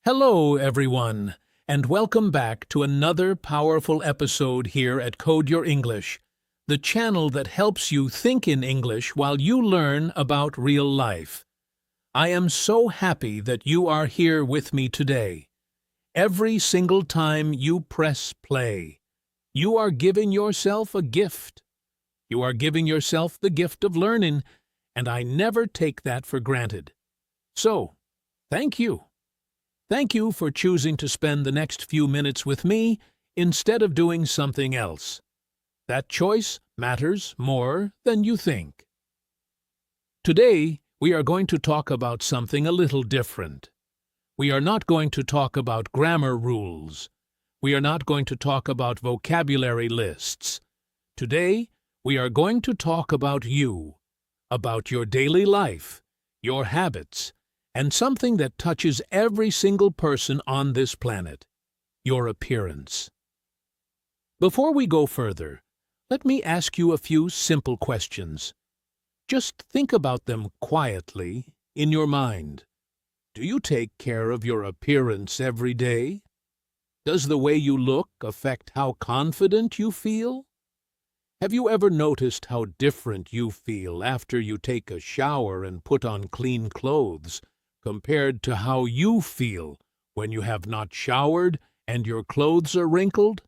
Hello, everyone, and welcome back to another powerful episode here at Code Your English, the channel that helps you think in English while you learn about real life. I am so happy that you are here with me today. Every single time you press play, you are giving yourself a gift. You are giving yourself the gift of learning, and I never take that for granted. So, thank you. Thank you for choosing to spend the next few minutes with me instead of doing something else. That choice matters more than you think. Today, we are going to talk about something a little different. We are not going to talk about grammar rules. We are not going to talk about vocabulary lists. Today, we are going to talk about you, about your daily life, your habits, and something that touches every single person on this planet, your appearance. Before we go further, let me ask you a few simple questions. Just think about them quietly in your mind. Do you take care of your appearance every day? Does the way you look affect how confident you feel? Have you ever noticed how different you feel after you take a shower and put on clean clothes, compared to how you feel when you have not showered and your clothes are wrinkled?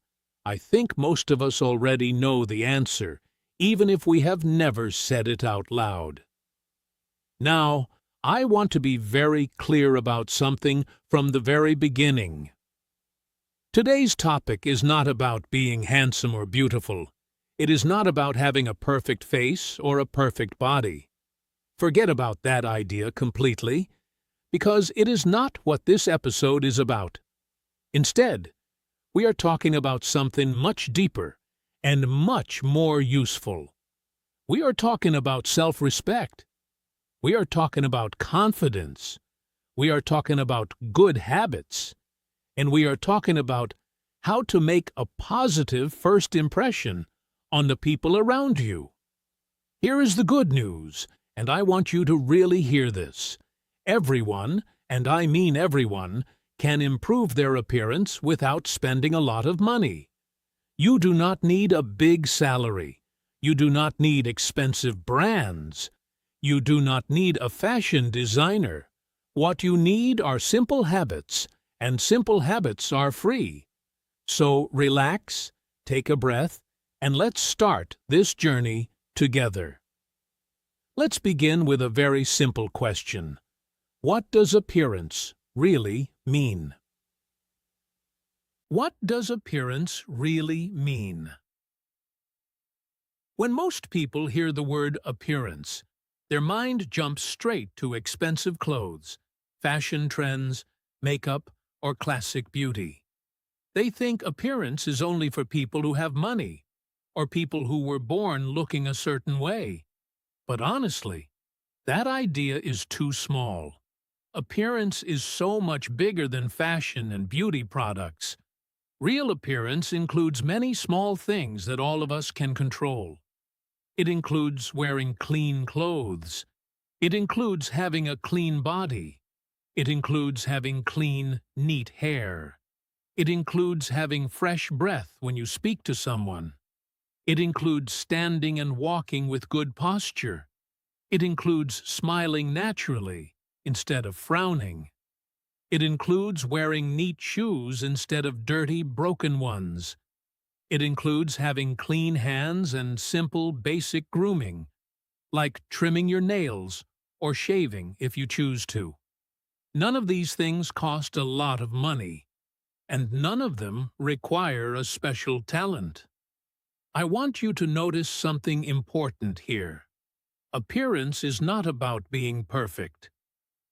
I think most of us already know the answer, even if we have never said it out loud. Now, I want to be very clear about something from the very beginning. Today's topic is not about being handsome or beautiful. It is not about having a perfect face or a perfect body. Forget about that idea completely, because it is not what this episode is about. Instead, we are talking about something much deeper and much more useful. We are talking about self-respect. We are talking about confidence. We are talking about good habits. And we are talking about how to make a positive first impression on the people around you. Here is the good news, and I want you to really hear this. Everyone, and I mean everyone, can improve their appearance without spending a lot of money. You do not need a big salary. You do not need expensive brands. You do not need a fashion designer. What you need are simple habits, and simple habits are free. So relax, take a breath, and let's start this journey together. Let's begin with a very simple question. What does appearance really mean? What does appearance really mean? When most people hear the word appearance, their mind jumps straight to expensive clothes, fashion trends, makeup, or classic beauty. They think appearance is only for people who have money, or people who were born looking a certain way. But honestly, that idea is too small. Appearance is so much bigger than fashion and beauty products. Real appearance includes many small things that all of us can control. It includes wearing clean clothes. It includes having a clean body. It includes having clean, neat hair. It includes having fresh breath when you speak to someone. It includes standing and walking with good posture. It includes smiling naturally instead of frowning. It includes wearing neat shoes instead of dirty, broken ones. It includes having clean hands and simple, basic grooming, like trimming your nails or shaving if you choose to. None of these things cost a lot of money, and none of them require a special talent. I want you to notice something important here. Appearance is not about being perfect.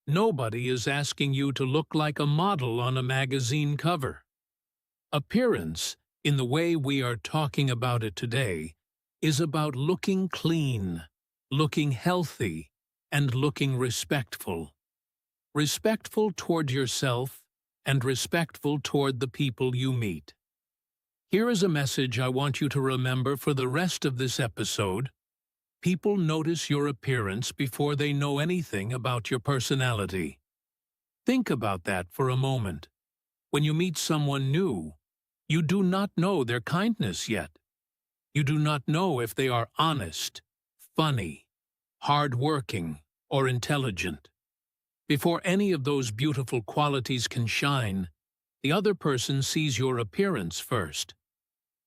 Nobody is asking you to look like a model on a magazine cover. Appearance, in the way we are talking about it today, is about looking clean, looking healthy, and looking respectful. Respectful toward yourself and respectful toward the people you meet. Here is a message I want you to remember for the rest of this episode. People notice your appearance before they know anything about your personality. Think about that for a moment. When you meet someone new, you do not know their kindness yet. You do not know if they are honest, funny, hard-working, or intelligent. Before any of those beautiful qualities can shine, the other person sees your appearance first.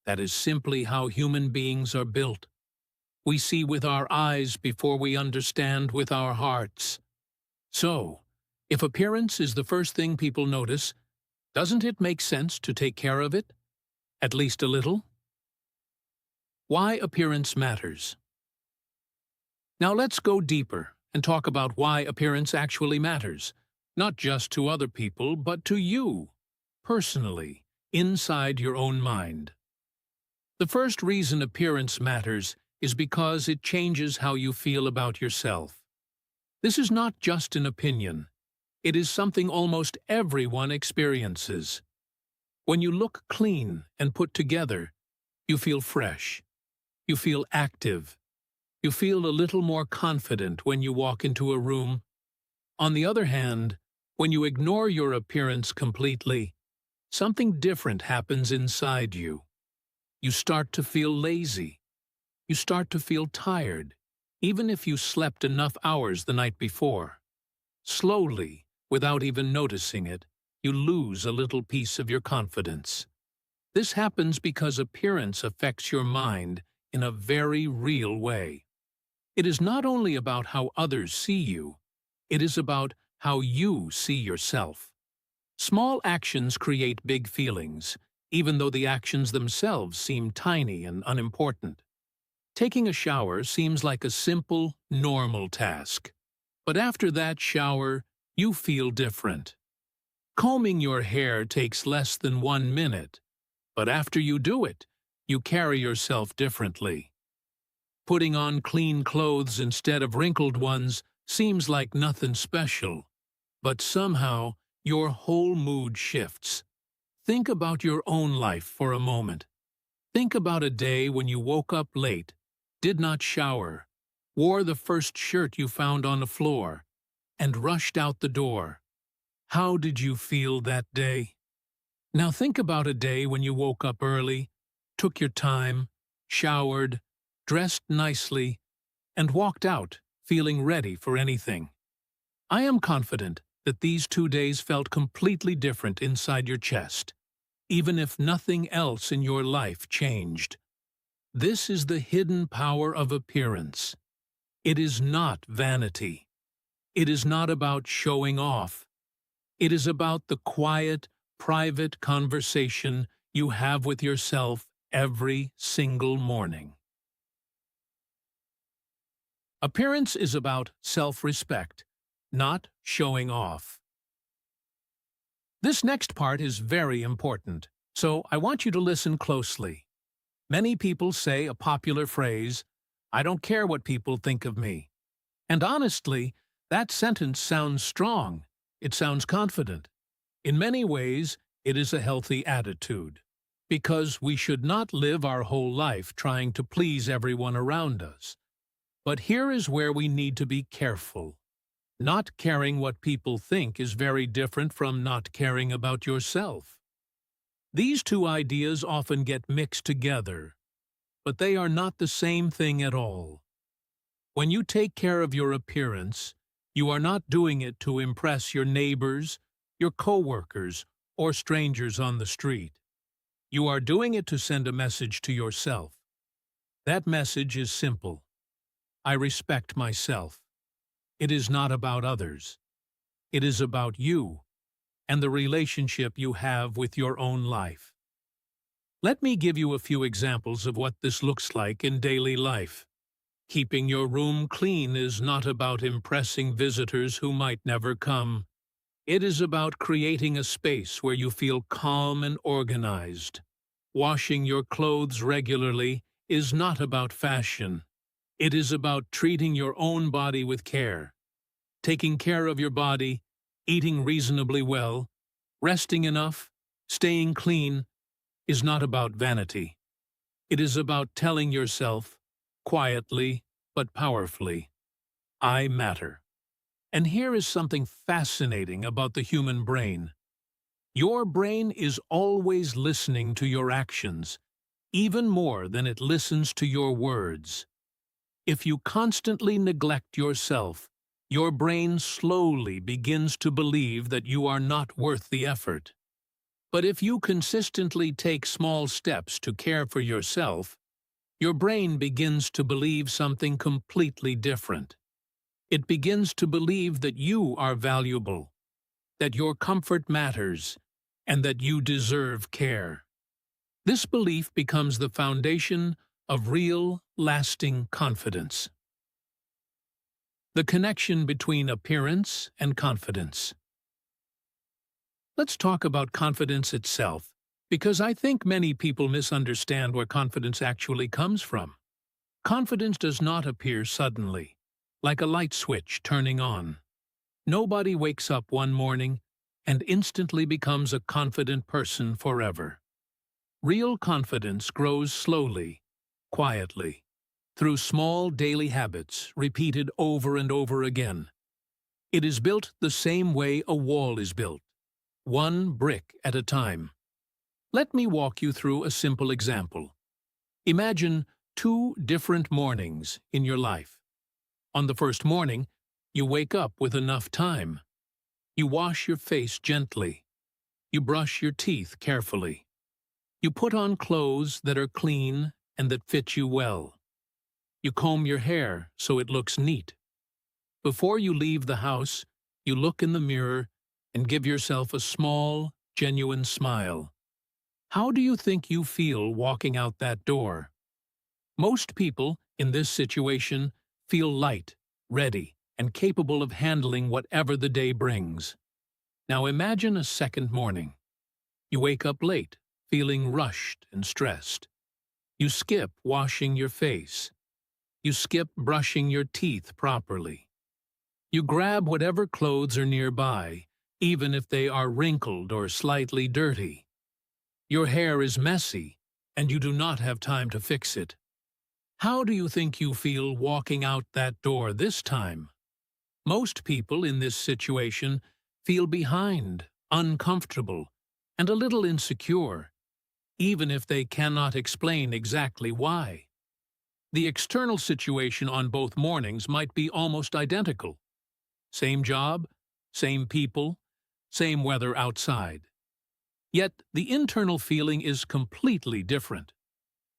That is simply how human beings are built. We see with our eyes before we understand with our hearts. So, if appearance is the first thing people notice, doesn't it make sense to take care of it? At least a little? Why appearance matters. Now let's go deeper and talk about why appearance actually matters, not just to other people, but to you, personally, inside your own mind. The first reason appearance matters is because it changes how you feel about yourself. This is not just an opinion. It is something almost everyone experiences. When you look clean and put together, you feel fresh. You feel active. You feel a little more confident when you walk into a room. On the other hand, when you ignore your appearance completely, something different happens inside you. You start to feel lazy. You start to feel tired, even if you slept enough hours the night before. Slowly, without even noticing it, you lose a little piece of your confidence. This happens because appearance affects your mind in a very real way. It is not only about how others see you, it is about how you see yourself. Small actions create big feelings, even though the actions themselves seem tiny and unimportant. Taking a shower seems like a simple, normal task. But after that shower, you feel different. Combing your hair takes less than 1 minute, but after you do it, you carry yourself differently. Putting on clean clothes instead of wrinkled ones seems like nothing special, but somehow your whole mood shifts. Think about your own life for a moment. Think about a day when you woke up late, did not shower, wore the first shirt you found on the floor, and rushed out the door. How did you feel that day? Now think about a day when you woke up early, took your time, showered, dressed nicely, and walked out feeling ready for anything. I am confident that these 2 days felt completely different inside your chest, even if nothing else in your life changed. This is the hidden power of appearance. It is not vanity. It is not about showing off. It is about the quiet, private conversation you have with yourself every single morning. Appearance is about self-respect, not showing off. This next part is very important, so I want you to listen closely. Many people say a popular phrase, "I don't care what people think of me." And honestly, that sentence sounds strong. It sounds confident. In many ways, it is a healthy attitude, because we should not live our whole life trying to please everyone around us. But here is where we need to be careful. Not caring what people think is very different from not caring about yourself. These two ideas often get mixed together, but they are not the same thing at all. When you take care of your appearance, you are not doing it to impress your neighbors, your coworkers, or strangers on the street. You are doing it to send a message to yourself. That message is simple. I respect myself. It is not about others. It is about you and the relationship you have with your own life. Let me give you a few examples of what this looks like in daily life. Keeping your room clean is not about impressing visitors who might never come. It is about creating a space where you feel calm and organized. Washing your clothes regularly is not about fashion. It is about treating your own body with care. Taking care of your body, eating reasonably well, resting enough, staying clean, is not about vanity. It is about telling yourself, quietly but powerfully, I matter. And here is something fascinating about the human brain. Your brain is always listening to your actions, even more than it listens to your words. If you constantly neglect yourself, your brain slowly begins to believe that you are not worth the effort. But if you consistently take small steps to care for yourself, your brain begins to believe something completely different. It begins to believe that you are valuable, that your comfort matters, and that you deserve care. This belief becomes the foundation of real, lasting confidence. The connection between appearance and confidence. Let's talk about confidence itself, because I think many people misunderstand where confidence actually comes from. Confidence does not appear suddenly, like a light switch turning on. Nobody wakes up one morning and instantly becomes a confident person forever. Real confidence grows slowly, quietly, through small daily habits repeated over and over again. It is built the same way a wall is built, one brick at a time. Let me walk you through a simple example. Imagine 2 different mornings in your life. On the first morning, you wake up with enough time. You wash your face gently. You brush your teeth carefully. You put on clothes that are clean and that fit you well. You comb your hair so it looks neat. Before you leave the house, you look in the mirror and give yourself a small, genuine smile. How do you think you feel walking out that door? Most people, in this situation, feel light, ready, and capable of handling whatever the day brings. Now imagine a second morning. You wake up late, feeling rushed and stressed. You skip washing your face. You skip brushing your teeth properly. You grab whatever clothes are nearby, even if they are wrinkled or slightly dirty. Your hair is messy, and you do not have time to fix it. How do you think you feel walking out that door this time? Most people in this situation feel behind, uncomfortable, and a little insecure, even if they cannot explain exactly why. The external situation on both mornings might be almost identical. Same job, same people, same weather outside. Yet the internal feeling is completely different.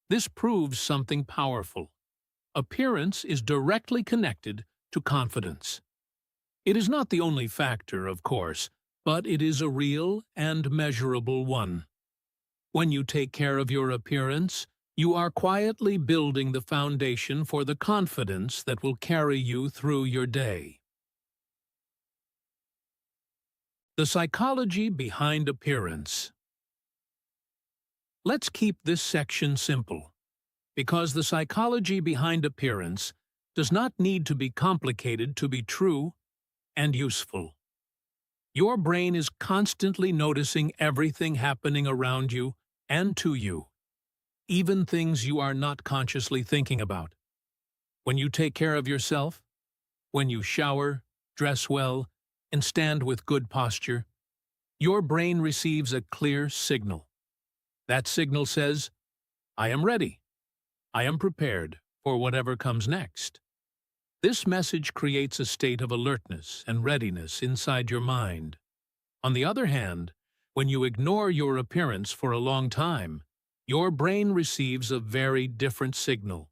This proves something powerful. Appearance is directly connected to confidence. It is not the only factor, of course, but it is a real and measurable one. When you take care of your appearance, you are quietly building the foundation for the confidence that will carry you through your day. The psychology behind appearance. Let's keep this section simple, because the psychology behind appearance does not need to be complicated to be true and useful. Your brain is constantly noticing everything happening around you and to you, even things you are not consciously thinking about. When you take care of yourself, when you shower, dress well, and stand with good posture, your brain receives a clear signal. That signal says, I am ready. I am prepared for whatever comes next. This message creates a state of alertness and readiness inside your mind. On the other hand, when you ignore your appearance for a long time, your brain receives a very different signal.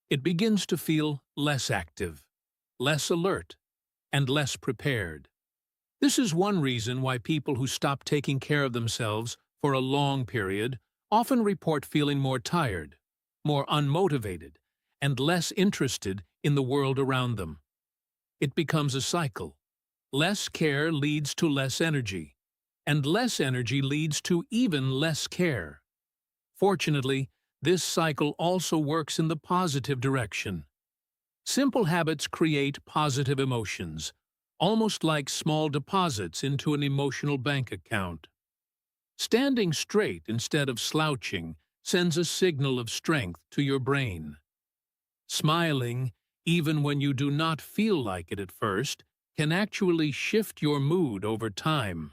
It begins to feel less active, less alert, and less prepared. This is one reason why people who stop taking care of themselves for a long period often report feeling more tired, more unmotivated, and less interested in the world around them. It becomes a cycle. Less care leads to less energy, and less energy leads to even less care. Fortunately, this cycle also works in the positive direction. Simple habits create positive emotions, almost like small deposits into an emotional bank account. Standing straight instead of slouching sends a signal of strength to your brain. Smiling, even when you do not feel like it at first, can actually shift your mood over time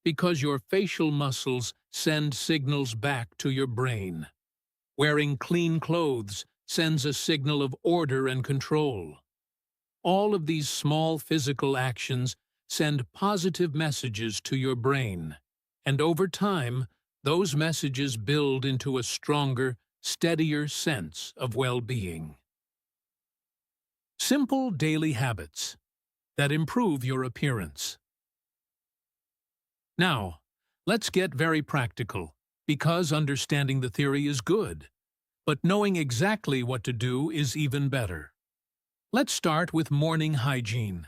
because your facial muscles send signals back to your brain. Wearing clean clothes sends a signal of order and control. All of these small physical actions send positive messages to your brain, and over time, those messages build into a stronger, steadier sense of well-being. Simple daily habits that improve your appearance. Now, let's get very practical, because understanding the theory is good, but knowing exactly what to do is even better. Let's start with morning hygiene.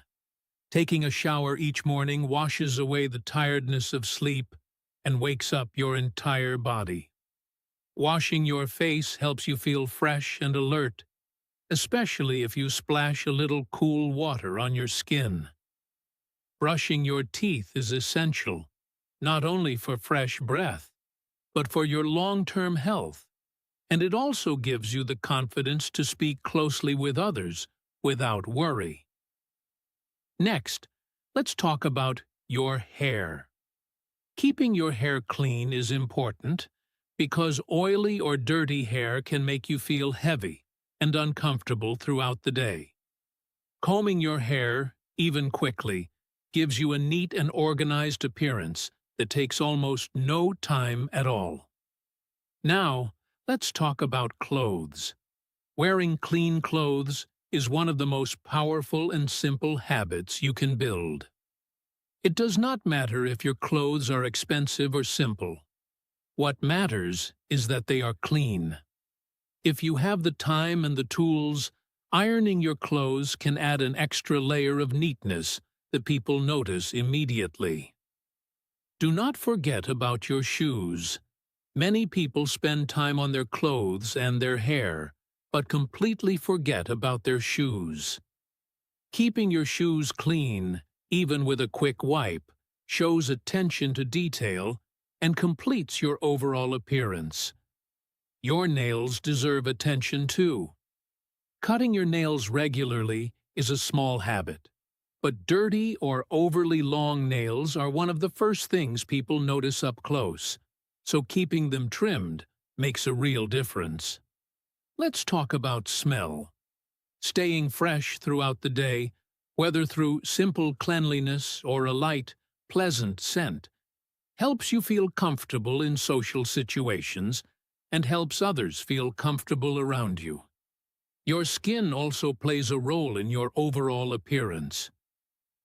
Taking a shower each morning washes away the tiredness of sleep and wakes up your entire body. Washing your face helps you feel fresh and alert, especially if you splash a little cool water on your skin. Brushing your teeth is essential, not only for fresh breath, but for your long-term health, and it also gives you the confidence to speak closely with others without worry. Next, let's talk about your hair. Keeping your hair clean is important because oily or dirty hair can make you feel heavy and uncomfortable throughout the day. Combing your hair, even quickly, gives you a neat and organized appearance that takes almost no time at all. Now, let's talk about clothes. Wearing clean clothes is one of the most powerful and simple habits you can build. It does not matter if your clothes are expensive or simple. What matters is that they are clean. If you have the time and the tools, ironing your clothes can add an extra layer of neatness that people notice immediately. Do not forget about your shoes. Many people spend time on their clothes and their hair, but completely forget about their shoes. Keeping your shoes clean, even with a quick wipe, shows attention to detail and completes your overall appearance. Your nails deserve attention too. Cutting your nails regularly is a small habit, but dirty or overly long nails are one of the first things people notice up close, so keeping them trimmed makes a real difference. Let's talk about smell. Staying fresh throughout the day, whether through simple cleanliness or a light, pleasant scent, helps you feel comfortable in social situations and helps others feel comfortable around you. Your skin also plays a role in your overall appearance.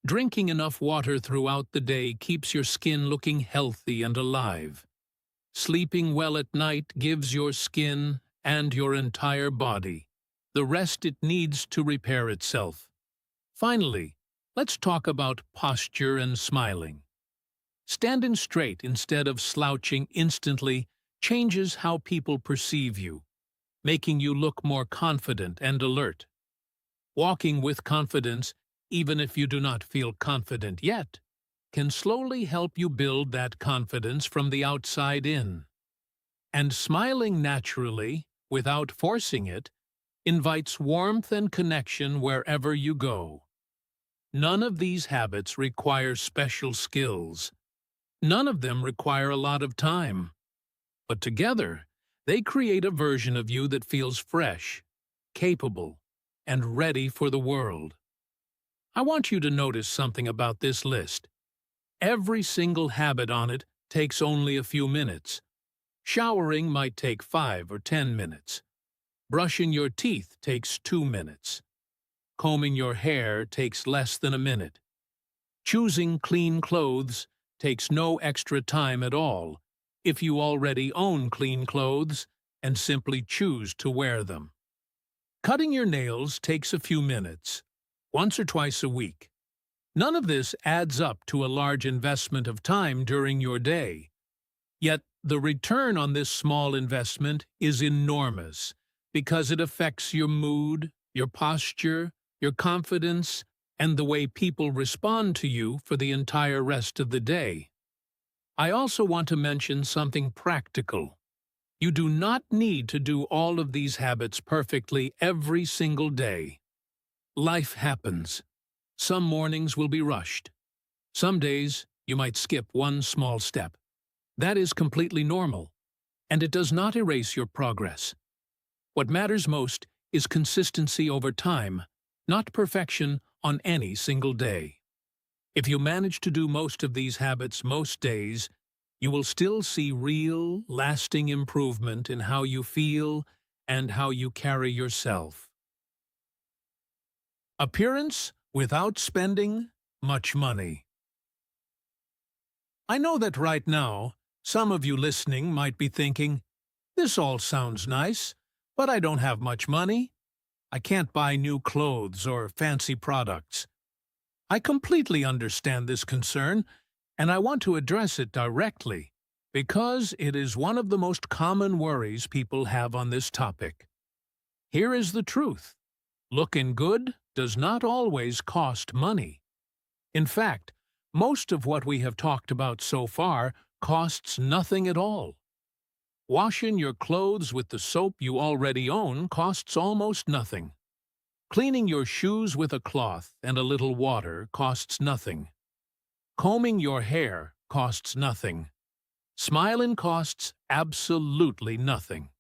Drinking enough water throughout the day keeps your skin looking healthy and alive. Sleeping well at night gives your skin and your entire body the rest it needs to repair itself. Finally, let's talk about posture and smiling. Standing straight instead of slouching instantly changes how people perceive you, making you look more confident and alert. Walking with confidence, even if you do not feel confident yet, can slowly help you build that confidence from the outside in. And smiling naturally, without forcing it, invites warmth and connection wherever you go. None of these habits require special skills. None of them require a lot of time. But together, they create a version of you that feels fresh, capable, and ready for the world. I want you to notice something about this list. Every single habit on it takes only a few minutes. Showering might take 5 or 10 minutes. Brushing your teeth takes 2 minutes. Combing your hair takes less than a minute. Choosing clean clothes takes no extra time at all if you already own clean clothes and simply choose to wear them. Cutting your nails takes a few minutes, once or twice a week. None of this adds up to a large investment of time during your day. Yet the return on this small investment is enormous because it affects your mood, your posture, your confidence, and the way people respond to you for the entire rest of the day. I also want to mention something practical. You do not need to do all of these habits perfectly every single day. Life happens. Some mornings will be rushed. Some days you might skip one small step. That is completely normal, and it does not erase your progress. What matters most is consistency over time, not perfection on any single day. If you manage to do most of these habits most days, you will still see real, lasting improvement in how you feel and how you carry yourself. Appearance without spending much money. I know that right now, some of you listening might be thinking, "This all sounds nice, but I don't have much money. I can't buy new clothes or fancy products." I completely understand this concern, and I want to address it directly, because it is one of the most common worries people have on this topic. Here is the truth. Looking good does not always cost money. In fact, most of what we have talked about so far costs nothing at all. Washing your clothes with the soap you already own costs almost nothing. Cleaning your shoes with a cloth and a little water costs nothing. Combing your hair costs nothing. Smiling costs absolutely nothing.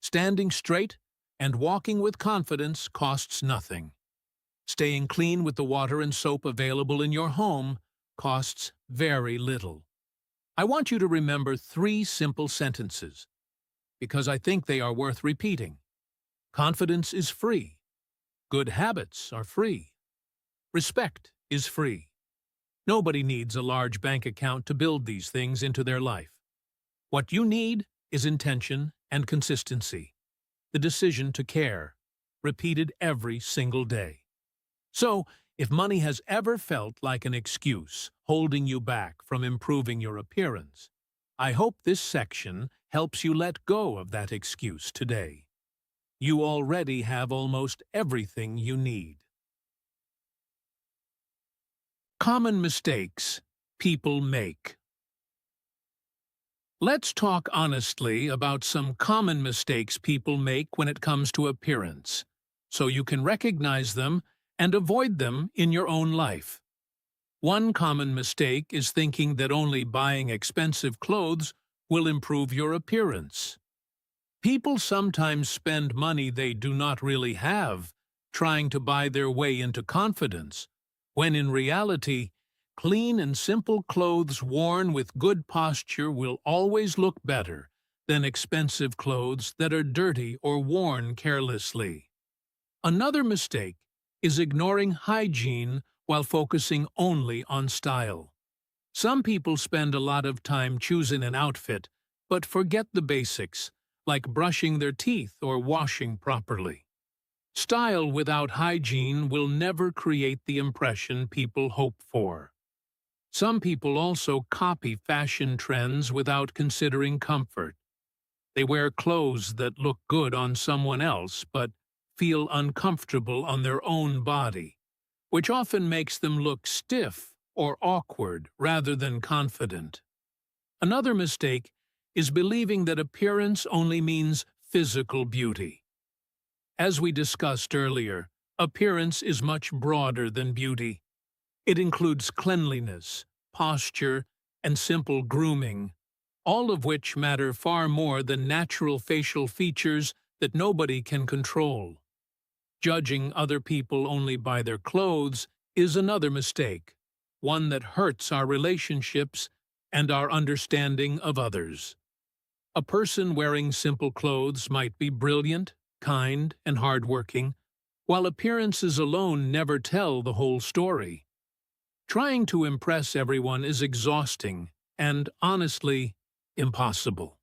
Standing straight and walking with confidence costs nothing. Staying clean with the water and soap available in your home costs very little. I want you to remember 3 simple sentences, because I think they are worth repeating. Confidence is free. Good habits are free. Respect is free. Nobody needs a large bank account to build these things into their life. What you need is intention and consistency, the decision to care, repeated every single day. So, if money has ever felt like an excuse holding you back from improving your appearance, I hope this section helps you let go of that excuse today. You already have almost everything you need. Common mistakes people make. Let's talk honestly about some common mistakes people make when it comes to appearance, so you can recognize them and avoid them in your own life. One common mistake is thinking that only buying expensive clothes will improve your appearance. People sometimes spend money they do not really have, trying to buy their way into confidence, when in reality, clean and simple clothes worn with good posture will always look better than expensive clothes that are dirty or worn carelessly. Another mistake is ignoring hygiene while focusing only on style. Some people spend a lot of time choosing an outfit, but forget the basics, like brushing their teeth or washing properly. Style without hygiene will never create the impression people hope for. Some people also copy fashion trends without considering comfort. They wear clothes that look good on someone else but feel uncomfortable on their own body, which often makes them look stiff or awkward rather than confident. Another mistake is believing that appearance only means physical beauty. As we discussed earlier, appearance is much broader than beauty. It includes cleanliness, posture, and simple grooming, all of which matter far more than natural facial features that nobody can control. Judging other people only by their clothes is another mistake, one that hurts our relationships and our understanding of others. A person wearing simple clothes might be brilliant, kind, and hardworking, while appearances alone never tell the whole story. Trying to impress everyone is exhausting and, honestly, impossible.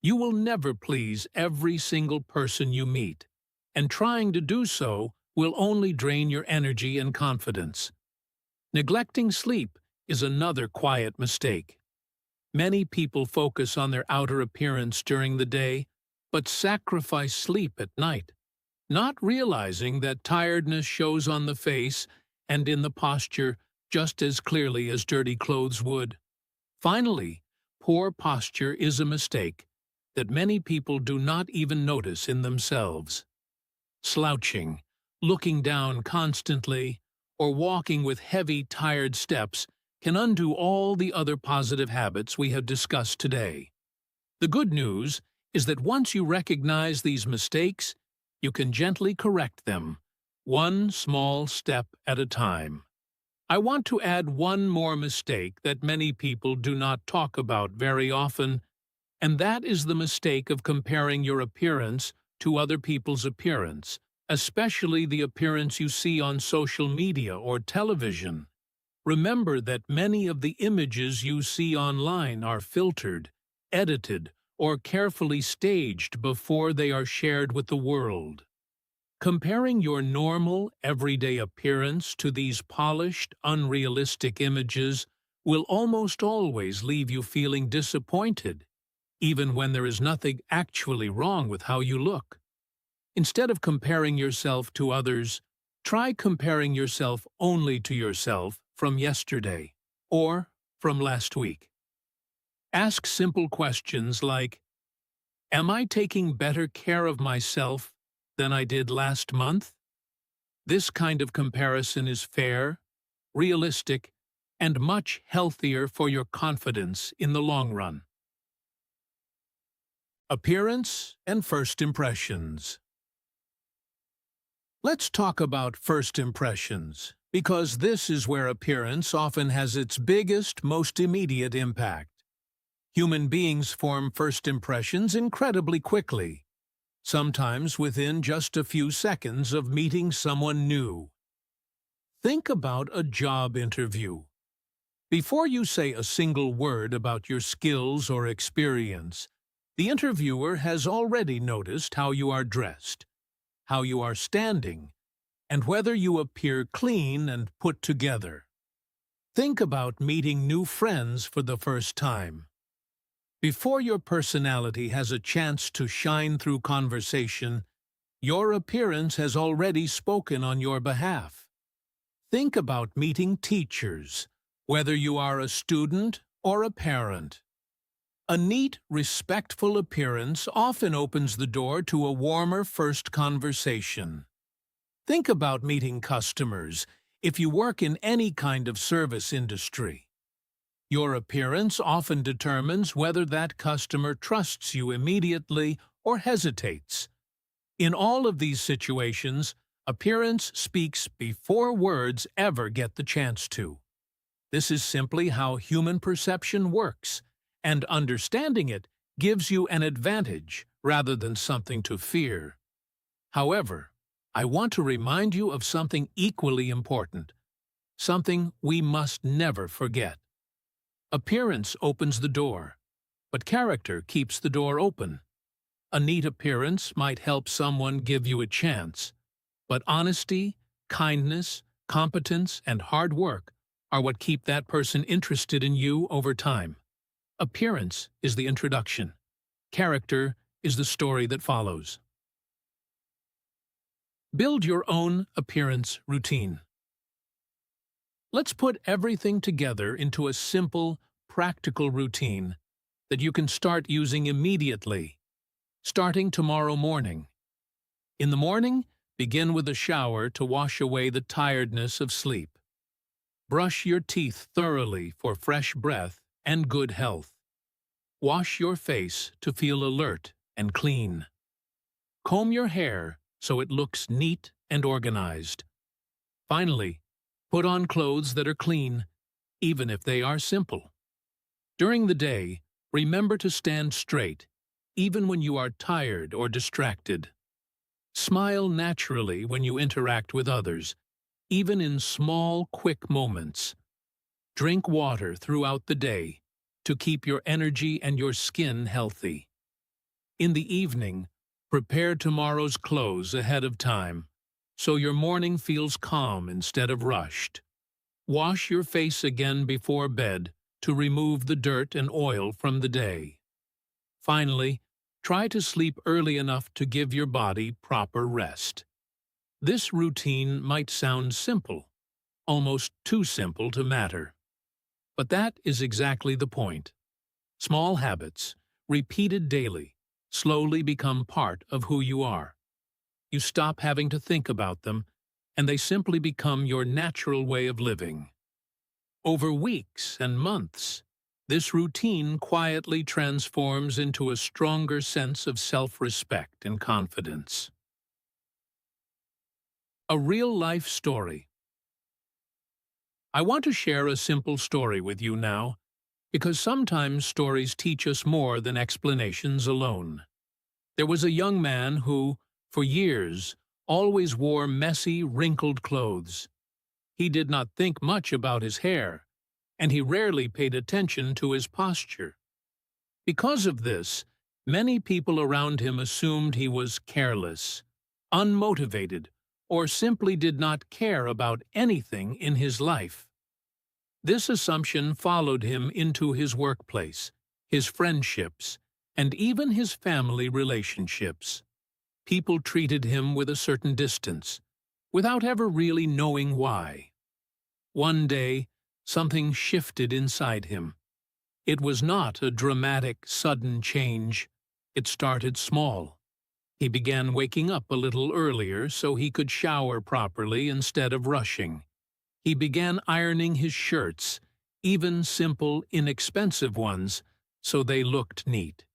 You will never please every single person you meet, and trying to do so will only drain your energy and confidence. Neglecting sleep is another quiet mistake. Many people focus on their outer appearance during the day, but sacrifice sleep at night, not realizing that tiredness shows on the face and in the posture just as clearly as dirty clothes would. Finally, poor posture is a mistake that many people do not even notice in themselves. Slouching, looking down constantly, or walking with heavy, tired steps can undo all the other positive habits we have discussed today. The good news is that once you recognize these mistakes, you can gently correct them, one small step at a time. I want to add one more mistake that many people do not talk about very often, and that is the mistake of comparing your appearance to other people's appearance, especially the appearance you see on social media or television. Remember that many of the images you see online are filtered, edited, or carefully staged before they are shared with the world. Comparing your normal, everyday appearance to these polished, unrealistic images will almost always leave you feeling disappointed, even when there is nothing actually wrong with how you look. Instead of comparing yourself to others, try comparing yourself only to yourself from yesterday or from last week. Ask simple questions like, am I taking better care of myself than I did last month? This kind of comparison is fair, realistic, and much healthier for your confidence in the long run. Appearance and first impressions. Let's talk about first impressions, because this is where appearance often has its biggest, most immediate impact. Human beings form first impressions incredibly quickly, sometimes within just a few seconds of meeting someone new. Think about a job interview. Before you say a single word about your skills or experience, the interviewer has already noticed how you are dressed, how you are standing, and whether you appear clean and put together. Think about meeting new friends for the first time. Before your personality has a chance to shine through conversation, your appearance has already spoken on your behalf. Think about meeting teachers, whether you are a student or a parent. A neat, respectful appearance often opens the door to a warmer first conversation. Think about meeting customers if you work in any kind of service industry. Your appearance often determines whether that customer trusts you immediately or hesitates. In all of these situations, appearance speaks before words ever get the chance to. This is simply how human perception works, and understanding it gives you an advantage rather than something to fear. However, I want to remind you of something equally important, something we must never forget. Appearance opens the door, but character keeps the door open. A neat appearance might help someone give you a chance, but honesty, kindness, competence, and hard work are what keep that person interested in you over time. Appearance is the introduction. Character is the story that follows. Build your own appearance routine. Let's put everything together into a simple, practical routine that you can start using immediately, starting tomorrow morning. In the morning, begin with a shower to wash away the tiredness of sleep. Brush your teeth thoroughly for fresh breath and good health. Wash your face to feel alert and clean. Comb your hair so it looks neat and organized. Finally, put on clothes that are clean, even if they are simple. During the day, remember to stand straight, even when you are tired or distracted. Smile naturally when you interact with others, even in small, quick moments. Drink water throughout the day to keep your energy and your skin healthy. In the evening, prepare tomorrow's clothes ahead of time, so your morning feels calm instead of rushed. Wash your face again before bed to remove the dirt and oil from the day. Finally, try to sleep early enough to give your body proper rest. This routine might sound simple, almost too simple to matter. But that is exactly the point. Small habits, repeated daily, slowly become part of who you are. You stop having to think about them, and they simply become your natural way of living. Over weeks and months, this routine quietly transforms into a stronger sense of self-respect and confidence. A real-life story. I want to share a simple story with you now, because sometimes stories teach us more than explanations alone. There was a young man who, for years, always wore messy, wrinkled clothes. He did not think much about his hair, and he rarely paid attention to his posture. Because of this, many people around him assumed he was careless, unmotivated, or simply did not care about anything in his life. This assumption followed him into his workplace, his friendships, and even his family relationships. People treated him with a certain distance, without ever really knowing why. One day, something shifted inside him. It was not a dramatic, sudden change. It started small. He began waking up a little earlier so he could shower properly instead of rushing. He began ironing his shirts, even simple, inexpensive ones, so they looked neat.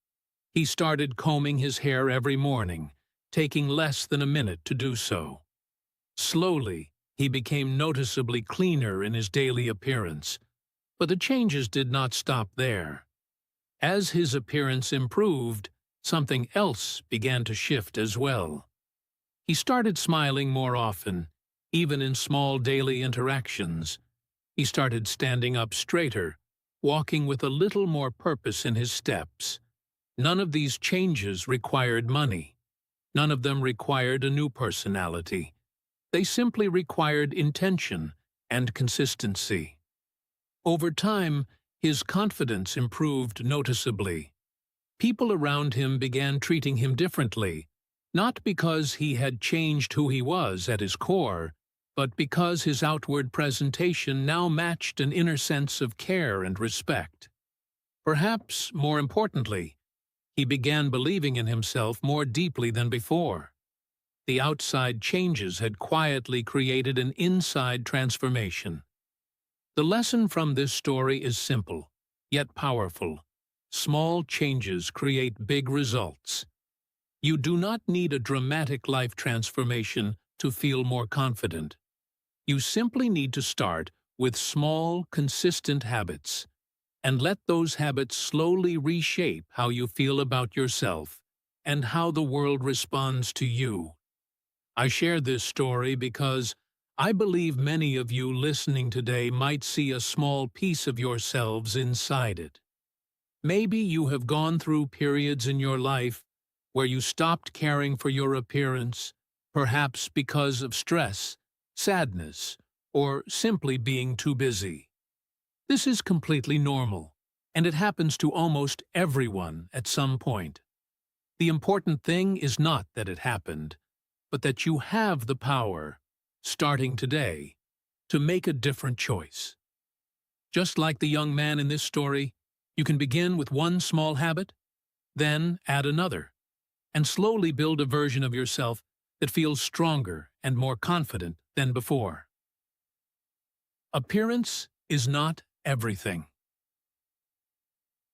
He started combing his hair every morning, taking less than a minute to do so. Slowly, he became noticeably cleaner in his daily appearance, but the changes did not stop there. As his appearance improved, something else began to shift as well. He started smiling more often, even in small daily interactions. He started standing up straighter, walking with a little more purpose in his steps. None of these changes required money. None of them required a new personality. They simply required intention and consistency. Over time, his confidence improved noticeably. People around him began treating him differently, not because he had changed who he was at his core, but because his outward presentation now matched an inner sense of care and respect. Perhaps, more importantly, he began believing in himself more deeply than before. The outside changes had quietly created an inside transformation. The lesson from this story is simple, yet powerful. Small changes create big results. You do not need a dramatic life transformation to feel more confident. You simply need to start with small, consistent habits, and let those habits slowly reshape how you feel about yourself and how the world responds to you. I share this story because I believe many of you listening today might see a small piece of yourselves inside it. Maybe you have gone through periods in your life where you stopped caring for your appearance, perhaps because of stress, sadness, or simply being too busy. This is completely normal, and it happens to almost everyone at some point. The important thing is not that it happened, but that you have the power, starting today, to make a different choice. Just like the young man in this story, you can begin with one small habit, then add another, and slowly build a version of yourself that feels stronger and more confident than before. Appearance is not everything.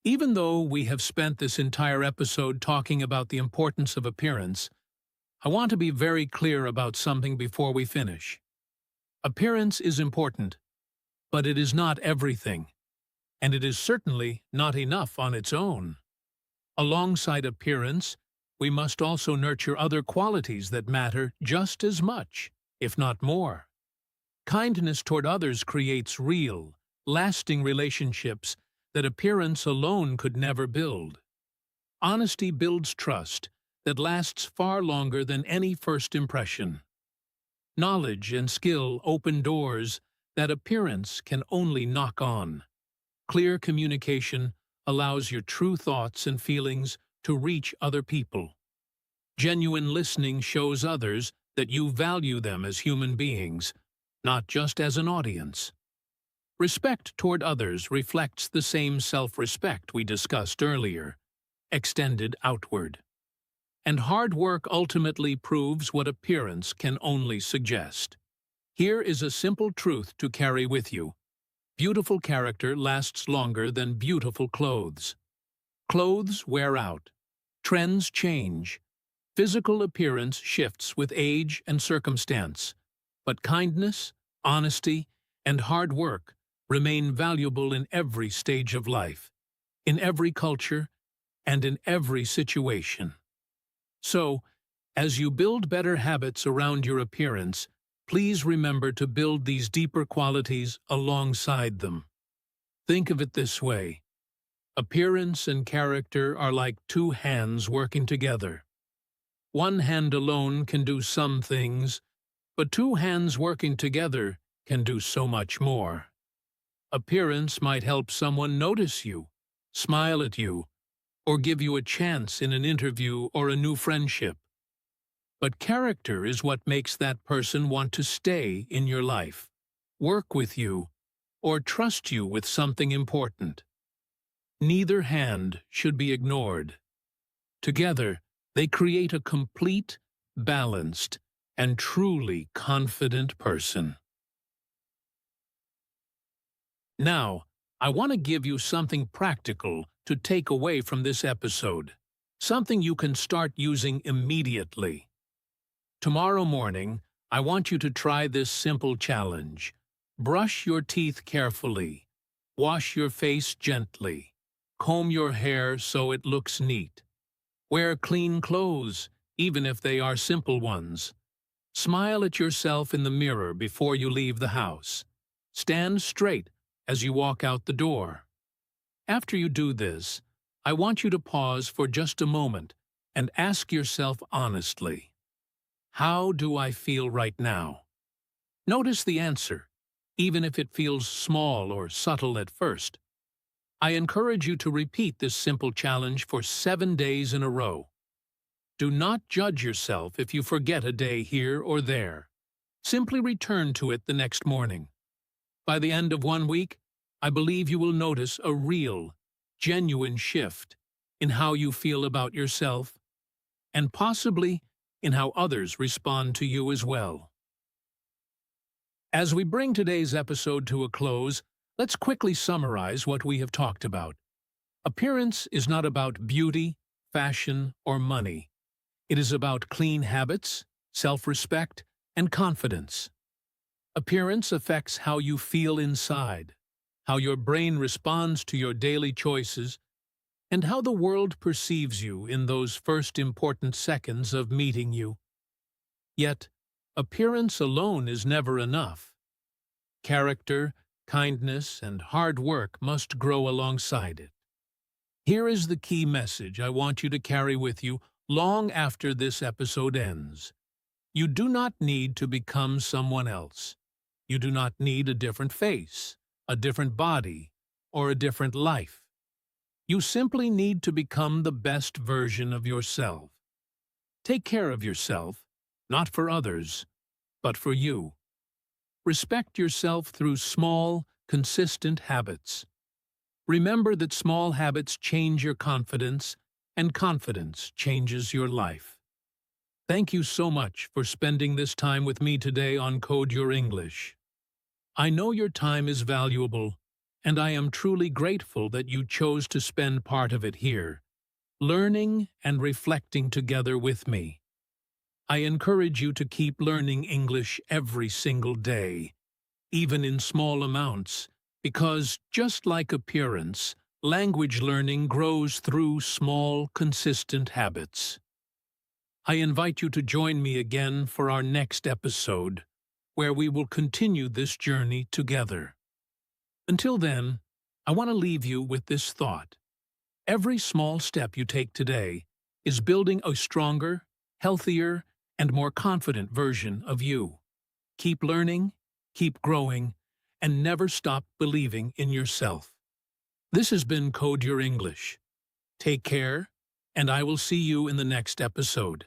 Even though we have spent this entire episode talking about the importance of appearance, I want to be very clear about something before we finish. Appearance is important, but it is not everything, and it is certainly not enough on its own. Alongside appearance, we must also nurture other qualities that matter just as much, if not more. Kindness toward others creates real, lasting relationships that appearance alone could never build. Honesty builds trust that lasts far longer than any first impression. Knowledge and skill open doors that appearance can only knock on. Clear communication allows your true thoughts and feelings to reach other people. Genuine listening shows others that you value them as human beings, not just as an audience. Respect toward others reflects the same self-respect we discussed earlier, extended outward. And hard work ultimately proves what appearance can only suggest. Here is a simple truth to carry with you. Beautiful character lasts longer than beautiful clothes. Clothes wear out. Trends change. Physical appearance shifts with age and circumstance. But kindness, honesty, and hard work remain valuable in every stage of life, in every culture, and in every situation. So, as you build better habits around your appearance, please remember to build these deeper qualities alongside them. Think of it this way. Appearance and character are like two hands working together. One hand alone can do some things, but two hands working together can do so much more. Appearance might help someone notice you, smile at you, or give you a chance in an interview or a new friendship. But character is what makes that person want to stay in your life, work with you, or trust you with something important. Neither hand should be ignored. Together, they create a complete, balanced, and truly confident person. Now, I want to give you something practical to take away from this episode, something you can start using immediately. Tomorrow morning, I want you to try this simple challenge. Brush your teeth carefully. Wash your face gently. Comb your hair so it looks neat. Wear clean clothes, even if they are simple ones. Smile at yourself in the mirror before you leave the house. Stand straight as you walk out the door. After you do this, I want you to pause for just a moment and ask yourself honestly, how do I feel right now? Notice the answer, even if it feels small or subtle at first. I encourage you to repeat this simple challenge for 7 days in a row. Do not judge yourself if you forget a day here or there. Simply return to it the next morning. By the end of 1 week, I believe you will notice a real, genuine shift in how you feel about yourself, and possibly in how others respond to you as well. As we bring today's episode to a close, let's quickly summarize what we have talked about. Appearance is not about beauty, fashion, or money. It is about clean habits, self-respect, and confidence. Appearance affects how you feel inside, how your brain responds to your daily choices, and how the world perceives you in those first important seconds of meeting you. Yet, appearance alone is never enough. Character, kindness, and hard work must grow alongside it. Here is the key message I want you to carry with you long after this episode ends. You do not need to become someone else. You do not need a different face, a different body, or a different life. You simply need to become the best version of yourself. Take care of yourself, not for others, but for you. Respect yourself through small, consistent habits. Remember that small habits change your confidence, and confidence changes your life. Thank you so much for spending this time with me today on Code Your English. I know your time is valuable, and I am truly grateful that you chose to spend part of it here, learning and reflecting together with me. I encourage you to keep learning English every single day, even in small amounts, because just like appearance, language learning grows through small, consistent habits. I invite you to join me again for our next episode, where we will continue this journey together. Until then, I want to leave you with this thought. Every small step you take today is building a stronger, healthier, and more confident version of you. Keep learning, keep growing, and never stop believing in yourself. This has been Code Your English. Take care, and I will see you in the next episode.